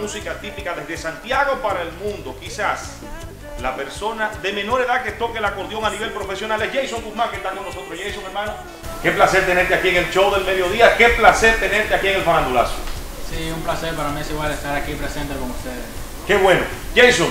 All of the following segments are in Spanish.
música típica desde Santiago para el mundo. Quizás la persona de menor edad que toque el acordeón a nivel profesional es Jason Guzmán, que está con nosotros. Jason, hermano, qué placer tenerte aquí en el show del mediodía, qué placer tenerte aquí en el Farandulazo. Sí, un placer para mí es igual estar aquí presente con ustedes. Qué bueno. Jason,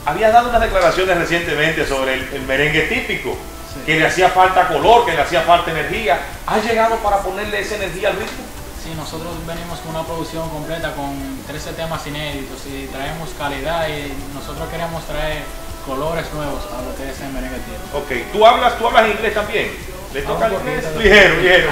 habías dado unas declaraciones recientemente sobre el merengue típico, sí, que le hacía falta color, que le hacía falta energía. ¿Has llegado para ponerle esa energía al ritmo? Sí, nosotros venimos con una producción completa con 13 temas inéditos y traemos calidad y nosotros queremos traer colores nuevos a lo que es el merengue típico. Ok, ¿tú hablas inglés también? ¿Le toca el inglés? Ligero.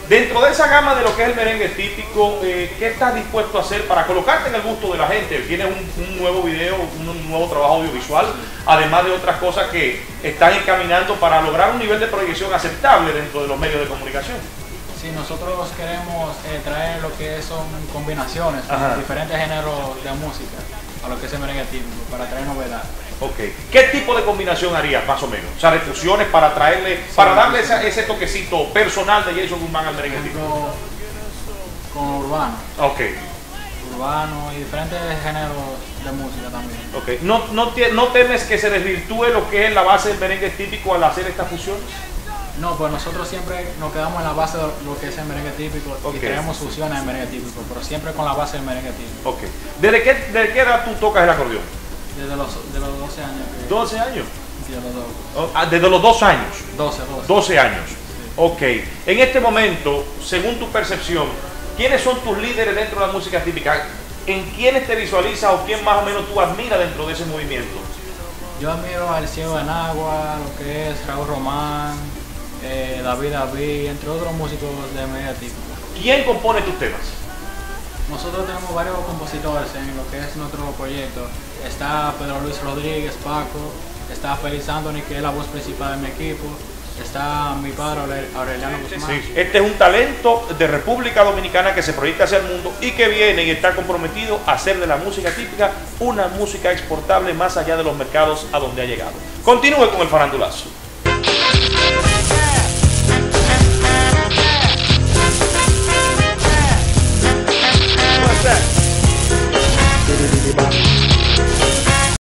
Dentro de esa gama de lo que es el merengue típico, ¿qué estás dispuesto a hacer para colocarte en el gusto de la gente? Tienes un nuevo video, un nuevo trabajo audiovisual, además de otras cosas que están encaminando para lograr un nivel de proyección aceptable dentro de los medios de comunicación. Sí, nosotros queremos traer lo que son combinaciones de diferentes géneros de música a lo que es el merengue típico, para traer novedad. Ok, ¿qué tipo de combinación harías más o menos? O sea, de fusiones para traerle, sí, para darle ese toquecito personal de Jason Guzmán al merengue típico. Con urbano. Ok. Urbano y diferentes géneros de música también. Ok, ¿no temes que se desvirtúe lo que es la base del merengue típico al hacer estas fusiones? No, pues nosotros siempre nos quedamos en la base de lo que es el merengue típico, y tenemos fusiones en merengue típico, pero siempre con la base del merengue típico. Ok. ¿Desde qué edad tú tocas el acordeón? Desde los 12 años. ¿12 años? Sí, los 12. Desde los 2 años. 12 años. Sí. Ok. En este momento, según tu percepción, ¿quiénes son tus líderes dentro de la música típica? ¿En quiénes te visualizas o quién más o menos tú admiras dentro de ese movimiento? Yo admiro al Ciego de Nagua, lo que es Raúl Román, David, entre otros músicos de merengue típico. ¿Quién compone tus temas? Nosotros tenemos varios compositores en lo que es nuestro proyecto. Está Pedro Luis Rodríguez, Paco, está Félix Anthony, que es la voz principal de mi equipo, está mi padre Aureliano Guzmán. Sí, este es un talento de República Dominicana que se proyecta hacia el mundo y que viene y está comprometido a hacer de la música típica una música exportable más allá de los mercados a donde ha llegado. Continúe con el Farandulazo.